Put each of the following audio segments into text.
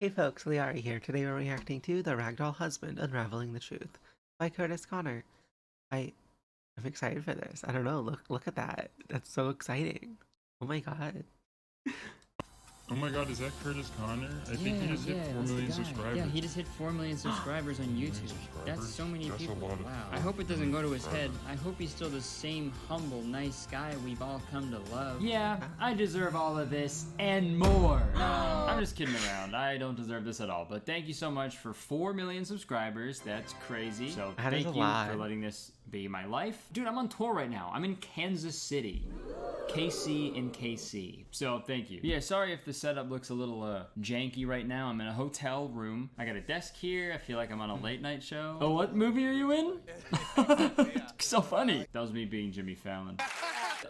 Hey folks, Lyarri here. Today we're reacting to The Ragdoll Husband, Unraveling the Truth by Kurtis Connor. I'm excited for this. I don't know, look at that. That's so exciting. Oh my god. Oh my god, is that Kurtis Connor? I think he just hit 4 million subscribers. Yeah, he just hit 4 million subscribers on YouTube. That's so many people. A lot of wow. I hope it doesn't go to his head. I hope he's still the same humble, nice guy we've all come to love. Yeah, I deserve all of this and more. I'm just kidding around. I don't deserve this at all. But thank you so much for 4 million subscribers. That's crazy. So thank you for letting this be my life. Dude, I'm on tour right now. I'm in Kansas City. KC and KC. So thank you. Yeah, sorry if the setup looks a little janky right now. I'm in a hotel room. I got a desk here. I feel like I'm on a late night show. Oh, what movie are you in? So funny. That was me being Jimmy Fallon.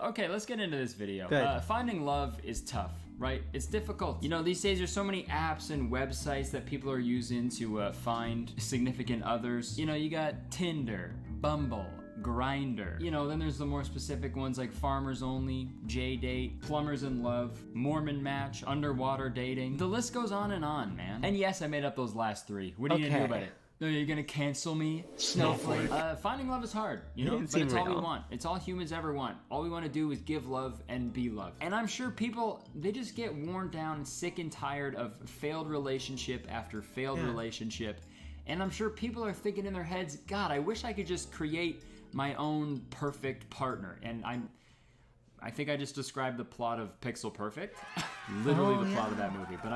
Okay, let's get into this video. Finding love is tough, right? It's difficult. You know, these days there's so many apps and websites that people are using to find significant others. You know, you got Tinder, Bumble, Grinder. You know, then there's the more specific ones like Farmers Only, J-Date, Plumbers in Love, Mormon Match, Underwater Dating. The list goes on, man. And yes, I made up those last three. What are you gonna do about it? No, you're gonna cancel me? Snowflake. Finding love is hard, you know, but it's all we want. It's all humans ever want. All we want to do is give love and be loved. And I'm sure people, they just get worn down and sick and tired of failed relationship after failed relationship. And I'm sure people are thinking in their heads, God, I wish I could just create my own perfect partner. And I think I just described the plot of Pixel Perfect. Literally the plot of that movie. But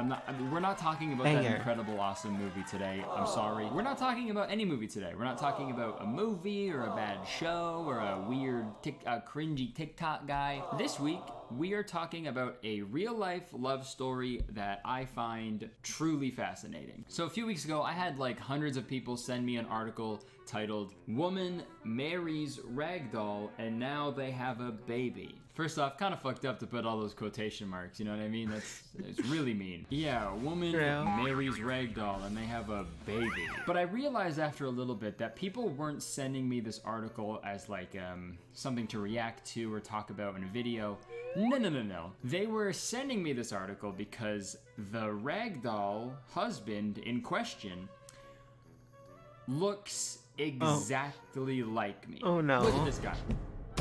we're not talking about that incredible, awesome movie today. I'm sorry. We're not talking about any movie today. We're not talking about a movie or a bad show or a weird, cringy TikTok guy. This week, we are talking about a real-life love story that I find truly fascinating. So a few weeks ago, I had like hundreds of people send me an article titled, "Woman Marries Ragdoll and Now They Have a Baby." First off, kind of fucked up to put all those quotation marks, you know what I mean? It's really mean. Yeah, woman marries Ragdoll and they have a baby. But I realized after a little bit that people weren't sending me this article as like something to react to or talk about in a video. No. They were sending me this article because the Ragdoll husband in question looks exactly like me. Oh no. Look at this guy.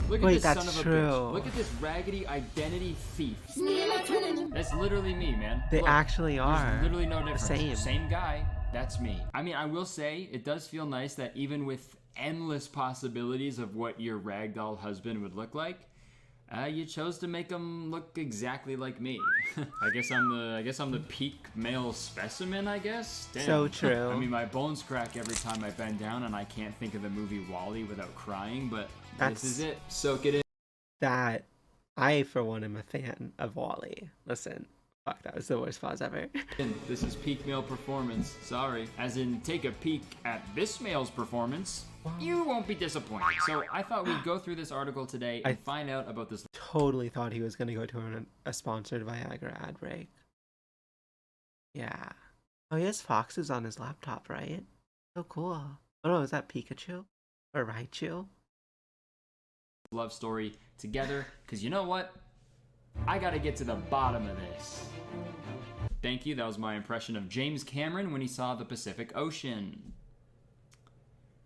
Look at this son of a bitch. Look at this raggedy identity thief. That's literally me, man. They actually are. There's literally no difference. Same guy. That's me. I mean, I will say, it does feel nice that even with endless possibilities of what your ragdoll husband would look like, you chose to make him look exactly like me. I guess I'm the peak male specimen, I guess. Damn. So true. I mean, my bones crack every time I bend down, and I can't think of the movie WALL-E without crying, but this is it. Soak it in. That, I for one am a fan of WALL-E. Listen, fuck, that was the worst pause ever. This is peak male performance. Sorry. As in, take a peek at this male's performance. You won't be disappointed. So I thought we'd go through this article today and find out about this. Totally thought he was going to go to a sponsored Viagra ad break. Yeah. Oh, he has foxes on his laptop, right? So cool. Oh no, is that Pikachu? Or Raichu? Love story together, because you know what? I gotta get to the bottom of this. Thank you. That was my impression of James Cameron when he saw the Pacific Ocean.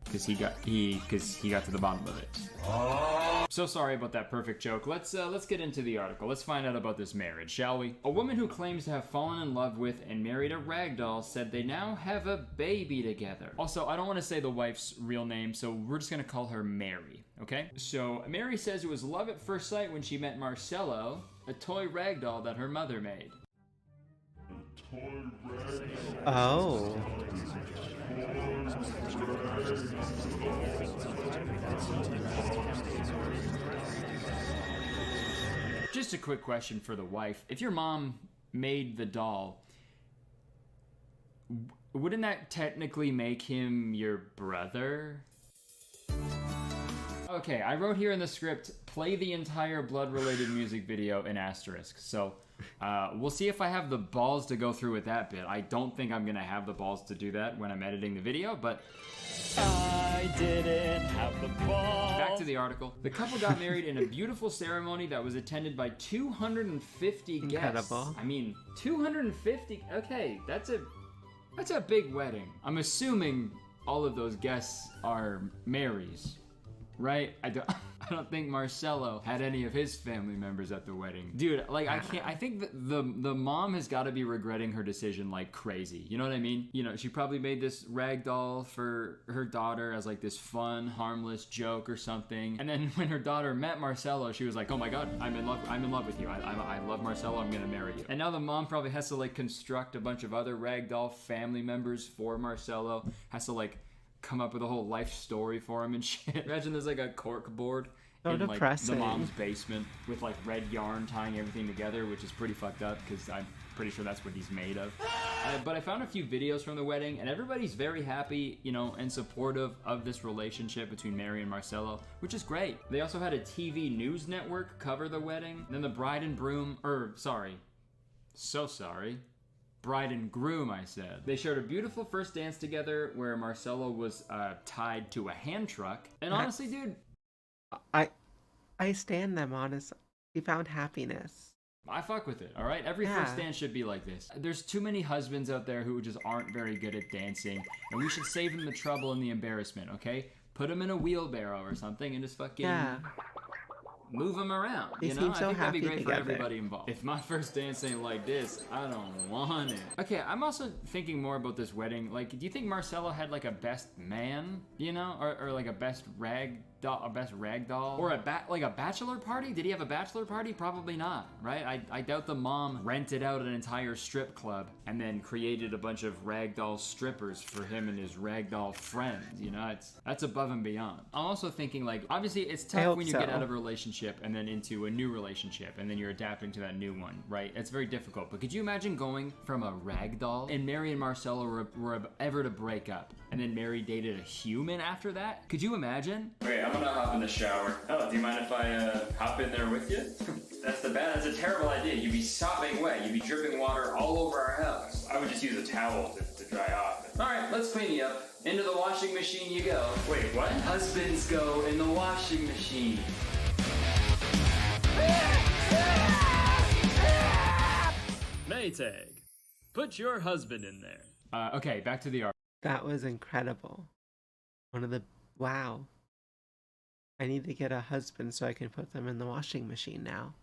Because he got to the bottom of it. So sorry about that perfect joke. Let's get into the article. Let's find out about this marriage, shall we? A woman who claims to have fallen in love with and married a ragdoll said they now have a baby together. Also, I don't want to say the wife's real name, so we're just gonna call her Mary, okay? So Mary says it was love at first sight when she met Marcello, a toy ragdoll that her mother made. Oh. Just a quick question for the wife. If your mom made the doll, wouldn't that technically make him your brother? Okay, I wrote here in the script, play the entire blood-related music video in asterisk. So We'll see if I have the balls to go through with that bit. I don't think I'm gonna have the balls to do that when I'm editing the video, but I didn't have the balls. Back to the article. The couple got married in a beautiful ceremony that was attended by 250 guests. Incredible. I mean, 250. Okay, that's a big wedding. I'm assuming all of those guests are Marys, right? I don't think Marcelo had any of his family members at the wedding. Dude, like, I think that the mom has got to be regretting her decision like crazy. You know what I mean? You know, she probably made this ragdoll for her daughter as like this fun, harmless joke or something. And then when her daughter met Marcelo, she was like, oh my God, I'm in love with you. I love Marcelo, I'm gonna marry you. And now the mom probably has to like construct a bunch of other ragdoll family members for Marcelo, has to like come up with a whole life story for him and shit. Imagine there's like a cork board So in depressing. like the mom's basement with like red yarn tying everything together, which is pretty fucked up because I'm pretty sure that's what he's made of. But I found a few videos from the wedding and everybody's very happy, you know, and supportive of this relationship between Mary and Marcelo, which is great. They also had a TV news network cover the wedding. Then the bride and groom, bride and groom, I said. They shared a beautiful first dance together where Marcelo was tied to a hand truck. And honestly, dude, I stand them, honest. He found happiness. I fuck with it, all right? Every first dance should be like this. There's too many husbands out there who just aren't very good at dancing, and we should save them the trouble and the embarrassment, okay? Put them in a wheelbarrow or something and just fucking move them around, They you know? seem I so think that'd be happy great for together. everybody involved. If my first dance ain't like this, I don't want it. Okay, I'm also thinking more about this wedding. Like, do you think Marcelo had like a best man, you know? Or like a best ragdoll? Or like a bachelor party? Did he have a bachelor party? Probably not, right? I doubt the mom rented out an entire strip club and then created a bunch of ragdoll strippers for him and his ragdoll friends, you know? That's above and beyond. I'm also thinking, like, obviously it's tough when you get out of a relationship and then into a new relationship and then you're adapting to that new one, right? It's very difficult. But could you imagine going from a ragdoll and Mary and Marcelo were ever to break up and then Mary dated a human after that? Could you imagine? Wait, I'm gonna hop in the shower. Oh, do you mind if I hop in there with you? That's a terrible idea. You'd be sopping wet. You'd be dripping water all over our house. I would just use a towel to dry off. All right, let's clean you up. Into the washing machine you go. Wait, what? Husbands go in the washing machine. Maytag, put your husband in there. Okay, back to the art. That was incredible. Wow. I need to get a husband so I can put them in the washing machine now.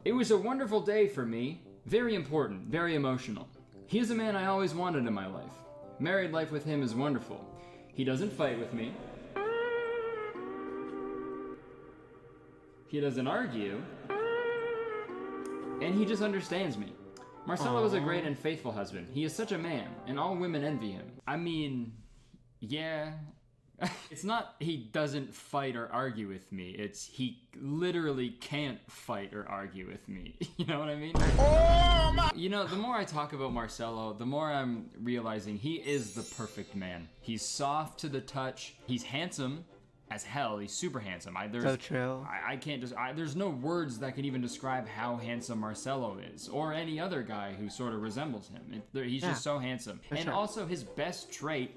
It was a wonderful day for me. Very important, very emotional. He is a man I always wanted in my life. Married life with him is wonderful. He doesn't fight with me. He doesn't argue. And he just understands me. Marcelo is a great and faithful husband. He is such a man, and all women envy him. I mean, yeah. It's not he doesn't fight or argue with me. It's he literally can't fight or argue with me. You know what I mean? Oh my! You know, the more I talk about Marcelo, the more I'm realizing he is the perfect man. He's soft to the touch. He's handsome as hell. He's super handsome. So true. I can't just. There's no words that can even describe how handsome Marcelo is, or any other guy who sort of resembles him. He's just so handsome. And also his best trait,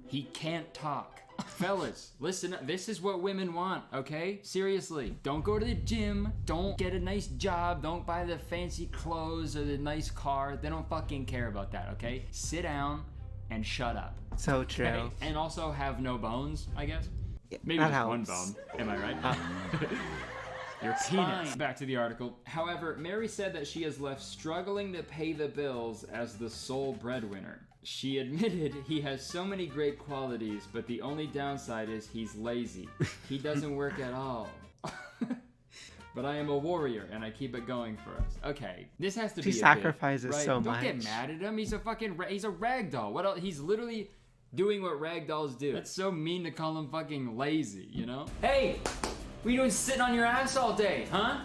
he can't talk. Fellas, listen up. This is what women want, okay? Seriously. Don't go to the gym. Don't get a nice job. Don't buy the fancy clothes or the nice car. They don't fucking care about that, okay? Sit down and shut up. So true. Okay? And also have no bones, I guess. Yeah, maybe just one bone. Am I right? Your penis. Back to the article. However, Mary said that she is left struggling to pay the bills as the sole breadwinner. She admitted he has so many great qualities, but the only downside is he's lazy. He doesn't work at all. But I am a warrior, and I keep it going for us. Okay, this has to be a She sacrifices bit, right? so Don't much. get mad at him. He's a fucking he's a ragdoll. What else? He's literally doing what ragdolls do. That's so mean to call him fucking lazy, you know? Hey, what are you doing sitting on your ass all day, huh?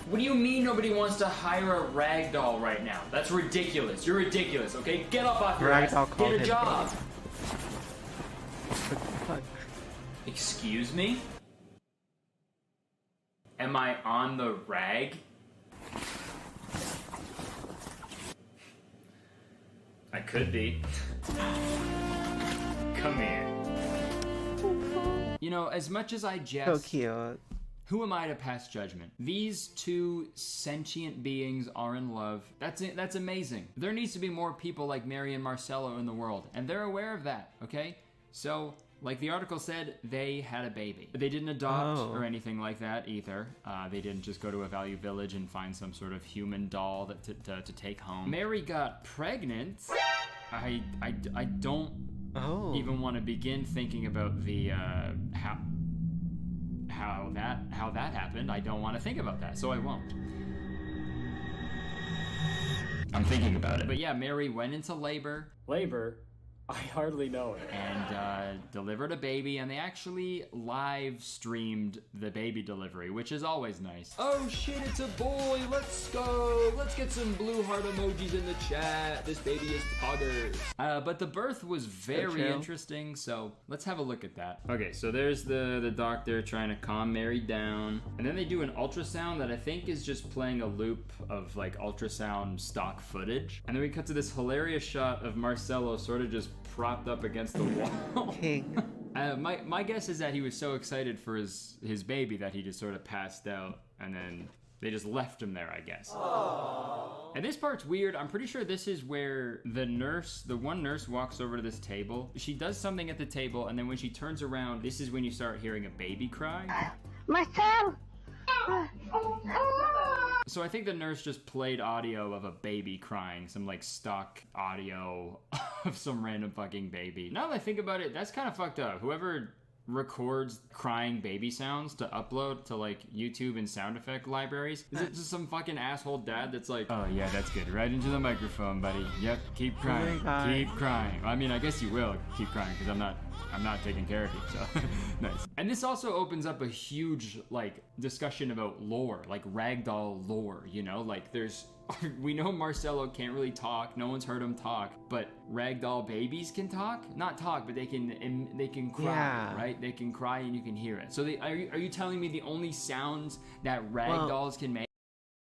What do you mean nobody wants to hire a ragdoll right now? That's ridiculous. You're ridiculous, okay? Get up off your ass. Get a job. Excuse me? Am I on the rag? I could be. Come here. You know, as much as I jest, So cute. who am I to pass judgment? These two sentient beings are in love. That's amazing. There needs to be more people like Mary and Marcello in the world, and they're aware of that, okay? So, like the article said, they had a baby. They didn't adopt or anything like that either. They didn't just go to a value village and find some sort of human doll to take home. Mary got pregnant. I don't even want to begin thinking about the how that happened. I don't want to think about that, so I won't. I'm thinking about it. But yeah, Mary went into labor. Labor? I hardly know it. And delivered a baby, and they actually live streamed the baby delivery, which is always nice. Oh shit, it's a boy, let's go. Let's get some blue heart emojis in the chat. This baby is poggers. But the birth was very interesting, so let's have a look at that. Okay, so there's the doctor trying to calm Mary down. And then they do an ultrasound that I think is just playing a loop of like ultrasound stock footage. And then we cut to this hilarious shot of Marcello sort of just propped up against the wall. King. My guess is that he was so excited for his baby that he just sort of passed out, and then they just left him there, I guess. Aww. And this part's weird. I'm pretty sure this is where the one nurse walks over to this table. She does something at the table, and then when she turns around, this is when you start hearing a baby cry. Marcel! So I think the nurse just played audio of a baby crying, some like stock audio of some random fucking baby. Now that I think about it, that's kind of fucked up. Whoever records crying baby sounds to upload to like YouTube and sound effect libraries, is it just some fucking asshole dad that's like, oh yeah, that's good, right into the microphone, buddy. Yep, keep crying, keep crying. I mean, I guess you will keep crying because I'm not taking care of you, so nice. And this also opens up a huge like discussion about lore, like Ragdoll lore, you know, like we know Marcello can't really talk, no one's heard him talk, but Ragdoll babies can talk? Not talk, but they can cry, right? They can cry and you can hear it. So are you telling me the only sounds that Ragdolls can make?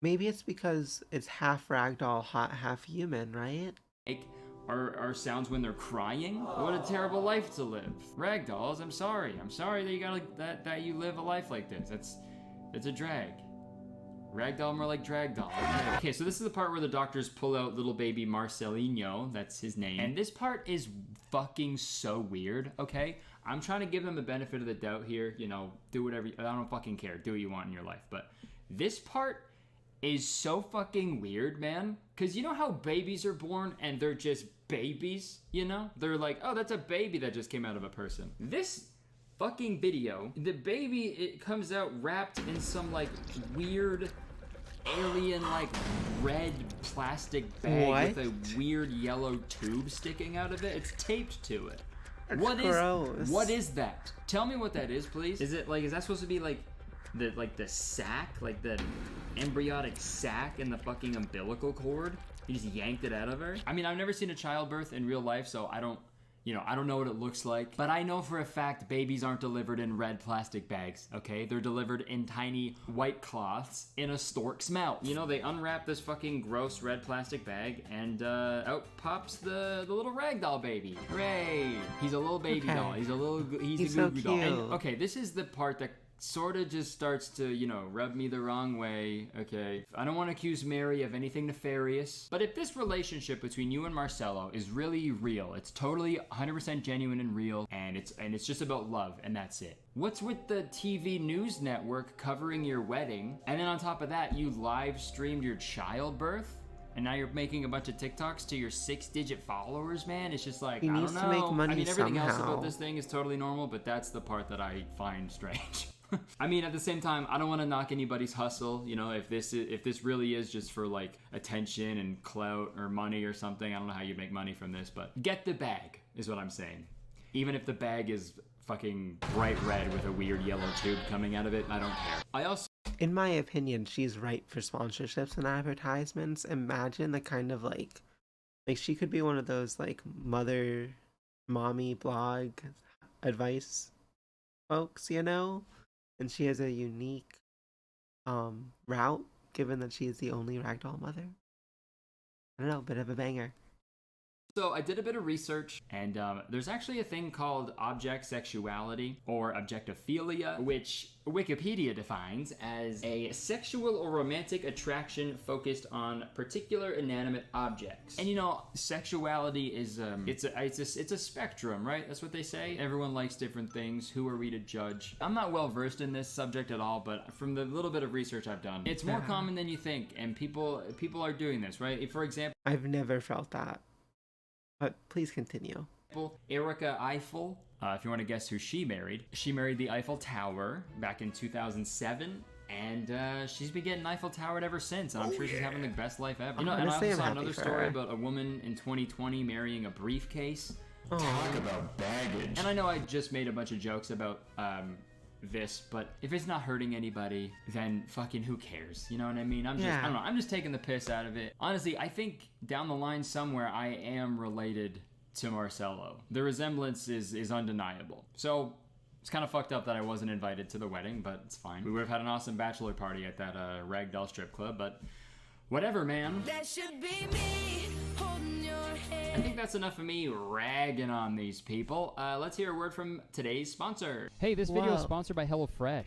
Maybe it's because it's half Ragdoll, half human, right? Are sounds when they're crying? What a terrible life to live. Ragdolls, I'm sorry that you gotta that you live a life like this. It's a drag. Ragdoll more like dragdoll. Okay, so this is the part where the doctors pull out little baby Marcelinho, that's his name. And this part is fucking so weird, okay? I'm trying to give them the benefit of the doubt here, you know, do whatever, I don't fucking care, do what you want in your life. But this part is so fucking weird, man. Cause you know how babies are born and they're just babies, you know? They're like, oh, that's a baby that just came out of a person. This fucking video, the baby, it comes out wrapped in some like weird alien like red plastic bag with a weird yellow tube sticking out of it. It's taped to it. Gross. What is that? Tell me what that is, please. Is that supposed to be like the sac, like the embryonic sac in the fucking umbilical cord? He just yanked it out of her? I mean, I've never seen a childbirth in real life, so I don't know what it looks like. But I know for a fact babies aren't delivered in red plastic bags, okay? They're delivered in tiny white cloths in a stork's mouth. You know, they unwrap this fucking gross red plastic bag and out pops the little ragdoll baby. Hooray! He's a little baby doll. He's a so goo goo doll. cute. And, okay, this is the part that sort of just starts to, you know, rub me the wrong way, okay? I don't want to accuse Mary of anything nefarious, but if this relationship between you and Marcello is really real, it's totally 100% genuine and real, and it's just about love, and that's it. What's with the TV news network covering your wedding, and then on top of that, you live streamed your childbirth? And now you're making a bunch of TikToks to your 6-digit followers, man? It's just like, I don't know. He needs to make money I mean, everything else somehow. about this thing is totally normal, but that's the part that I find strange. I mean, at the same time, I don't want to knock anybody's hustle. You know, if this really is just for like attention and clout or money or something, I don't know how you make money from this, but get the bag is what I'm saying. Even if the bag is fucking bright red with a weird yellow tube coming out of it, I don't care. In my opinion, she's right for sponsorships and advertisements. Imagine the kind of like she could be one of those like mommy blog advice folks, you know? And she has a unique route, given that she is the only Ragdoll mother. I don't know, bit of a banger. So I did a bit of research, and there's actually a thing called object sexuality or objectophilia, which Wikipedia defines as a sexual or romantic attraction focused on particular inanimate objects. And you know, sexuality is it's a spectrum, right? That's what they say. Everyone likes different things. Who are we to judge? I'm not well versed in this subject at all, but from the little bit of research I've done, it's more common than you think, and people are doing this, right? For example, I've never felt that. But please continue. Erica Eiffel, if you want to guess who she married the Eiffel Tower back in 2007. And she's been getting Eiffel Towered ever since, and I'm sure she's having the best life ever. You know, and I also saw another story about a woman in 2020 marrying a briefcase. Oh. Talk about baggage. And I know I just made a bunch of jokes about this, but if it's not hurting anybody, then fucking who cares? You know what I mean? I don't know, I'm just taking the piss out of it. Honestly, I think down the line somewhere I am related to Marcelo. The resemblance is undeniable. So it's kind of fucked up that I wasn't invited to the wedding, but it's fine. We would have had an awesome bachelor party at that Ragdoll strip club, but whatever, man. That should be me holding your hand. I think that's enough of me ragging on these people. Let's hear a word from today's sponsor. Hey, this video is sponsored by HelloFresh.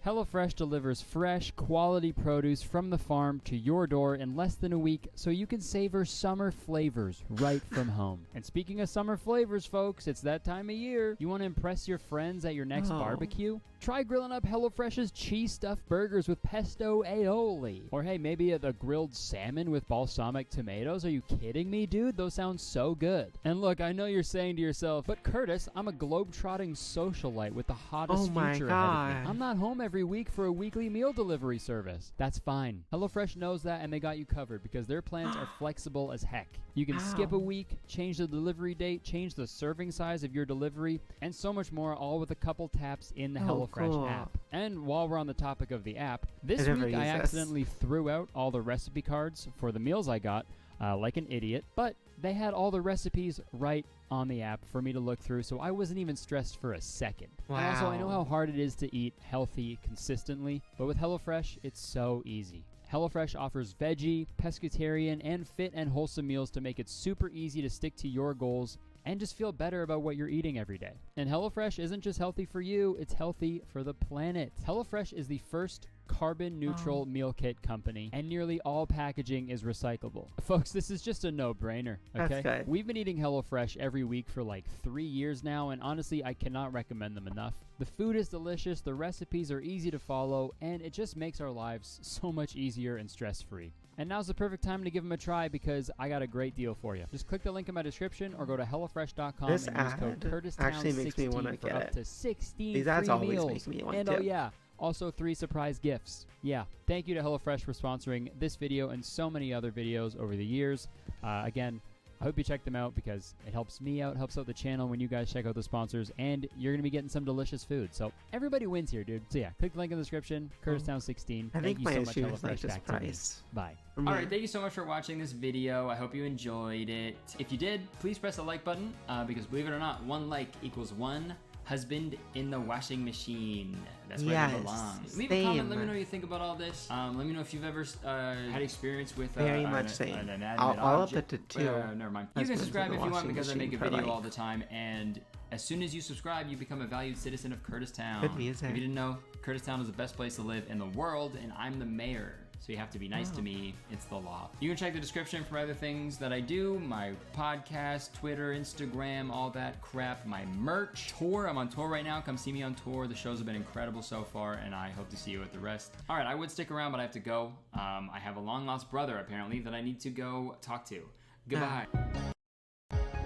HelloFresh delivers fresh, quality produce from the farm to your door in less than a week so you can savor summer flavors right from home. And speaking of summer flavors, folks, it's that time of year. You want to impress your friends at your next barbecue? Try grilling up HelloFresh's cheese stuffed burgers with pesto aioli. Or hey, maybe a grilled salmon with balsamic tomatoes. Are you kidding me, dude? Those sound so good. And look, I know you're saying to yourself, but Kurtis, I'm a globe-trotting socialite with the hottest future ahead of me. I'm not home every week for a weekly meal delivery service. That's fine. HelloFresh knows that, and they got you covered because their plans are flexible as heck. You can skip a week, change the delivery date, change the serving size of your delivery, and so much more, all with a couple taps in the HelloFresh app. And while we're on the topic of the app, this week I accidentally threw out all the recipe cards for the meals I got, like an idiot, but they had all the recipes right on the app for me to look through, so I wasn't even stressed for a second. Wow. And also, I know how hard it is to eat healthy consistently, but with HelloFresh, it's so easy. HelloFresh offers veggie, pescatarian, and fit and wholesome meals to make it super easy to stick to your goals and just feel better about what you're eating every day. And HelloFresh isn't just healthy for you, it's healthy for the planet. HelloFresh is the first carbon neutral meal kit company, and nearly all packaging is recyclable. Folks, this is just a no-brainer, okay? That's good. We've been eating HelloFresh every week for like 3 years now, and honestly, I cannot recommend them enough. The food is delicious, the recipes are easy to follow, and it just makes our lives so much easier and stress-free. And now's the perfect time to give them a try because I got a great deal for you. Just click the link in my description or go to HelloFresh.com and use code KurtisTown16 for up to 16 These ads free always meals. make me want And to. oh yeah, also 3 surprise gifts. Yeah, thank you to HelloFresh for sponsoring this video and so many other videos over the years. Again, I hope you check them out because it helps me out, helps out the channel when you guys check out the sponsors, and you're going to be getting some delicious food. So everybody wins here, dude. So yeah, click the link in the description, KurtisTown16. I think Thank you my so much, issue is like HelloFresh. this Back to me. price. Bye. Alright, thank you so much for watching this video. I hope you enjoyed it. If you did, please press the like button because believe it or not, 1 like equals 1 husband in the washing machine. That's where you belong. Leave a comment, let me know what you think about all this. Let me know if you've ever had experience with Very much same. an inanimate I'll up object. it to 2. Never mind. You can Husbands subscribe in if the you want washing because I make a machine for video life. all the time, and as soon as you subscribe, you become a valued citizen of Kurtis Town. Good music. If you didn't know, Kurtis Town is the best place to live in the world, and I'm the mayor. So you have to be nice to me. It's the law. You can check the description for other things that I do. My podcast, Twitter, Instagram, all that crap. My merch. Tour. I'm on tour right now. Come see me on tour. The shows have been incredible so far, and I hope to see you at the rest. All right, I would stick around, but I have to go. I have a long-lost brother, apparently, that I need to go talk to. Goodbye.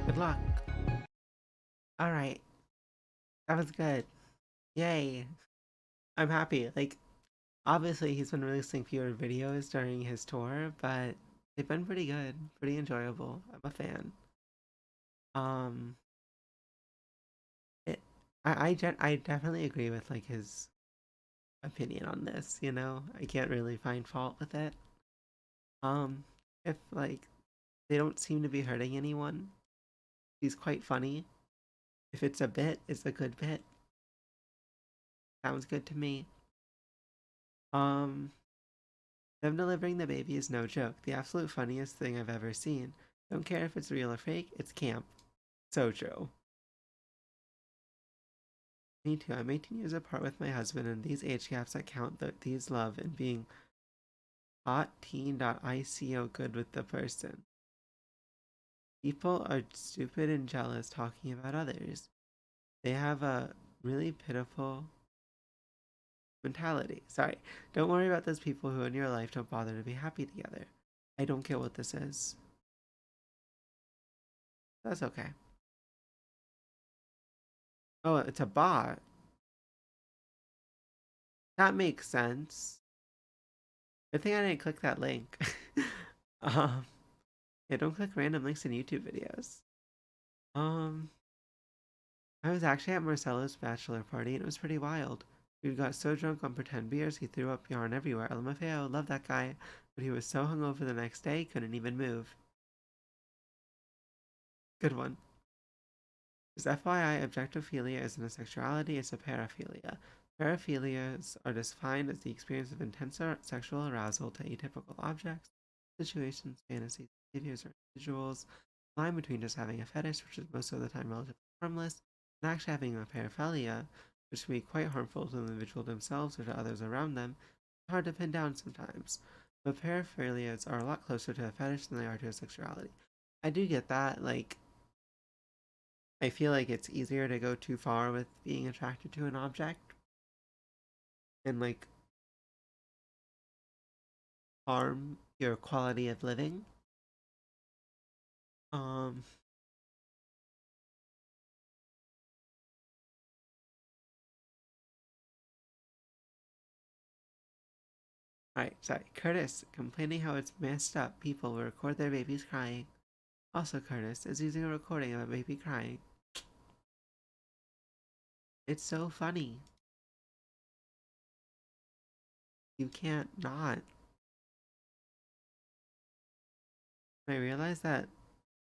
Good luck. Alright. That was good. Yay. I'm happy. Like, obviously he's been releasing fewer videos during his tour, but they've been pretty good. Pretty enjoyable. I'm a fan. I definitely agree with like his opinion on this, you know? I can't really find fault with it. If like they don't seem to be hurting anyone, he's quite funny. If it's a bit, it's a good bit. Sounds good to me. Um, them delivering the baby is no joke. The absolute funniest thing I've ever seen. Don't care if it's real or fake, it's camp. So true. Me too. I'm 18 years apart with my husband, and these age gaps that count these love and being hot teen.ico good with the person. People are stupid and jealous talking about others. They have a really pitiful mentality. Sorry. Don't worry about those people who in your life don't bother to be happy together. I don't get what this is. That's okay. Oh, it's a bot. That makes sense. Good thing I didn't click that link. um, yeah, don't click random links in YouTube videos. I was actually at Marcelo's bachelor party and it was pretty wild. We got so drunk on pretend beers he threw up yarn everywhere. LMFAO, love that guy, but he was so hungover the next day couldn't even move. Good one. Because FYI, objectophilia isn't a sexuality, it's a paraphilia. Paraphilias are defined as the experience of intense sexual arousal to atypical objects, situations, fantasies, behaviors, or individuals. The line between just having a fetish, which is most of the time relatively harmless, and actually having a paraphilia, which can be quite harmful to the individual themselves or to others around them, is hard to pin down sometimes. But paraphilias are a lot closer to a fetish than they are to a sexuality. I do get that, like, I feel like it's easier to go too far with being attracted to an object and like harm your quality of living. Um Alright, sorry. Kurtis complaining how it's messed up people will record their babies crying. Also, Kurtis is using a recording of a baby crying. It's so funny. You can't not. When I realized that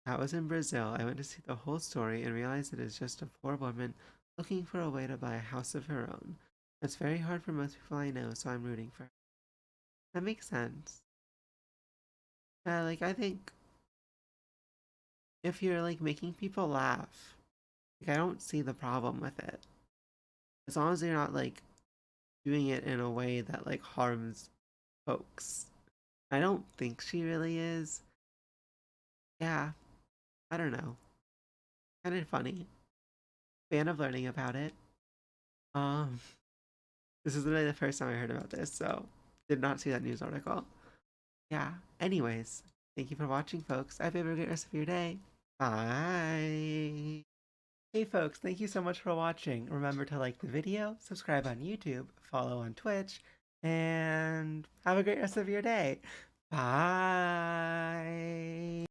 was in Brazil, I went to see the whole story and realized it is just a poor woman looking for a way to buy a house of her own. It's very hard for most people I know, so I'm rooting for her. That makes sense. Yeah, like I think if you're like making people laugh, like I don't see the problem with it. As long as you're not like doing it in a way that like harms folks. I don't think she really is. Yeah, I don't know. Kind of funny. Fan of learning about it. Um, this is literally the first time I heard about this, so did not see that news article. Yeah. Anyways, thank you for watching, folks. I hope you have a great rest of your day. Bye. Hey folks, thank you so much for watching. Remember to like the video, subscribe on YouTube, follow on Twitch, and have a great rest of your day. Bye.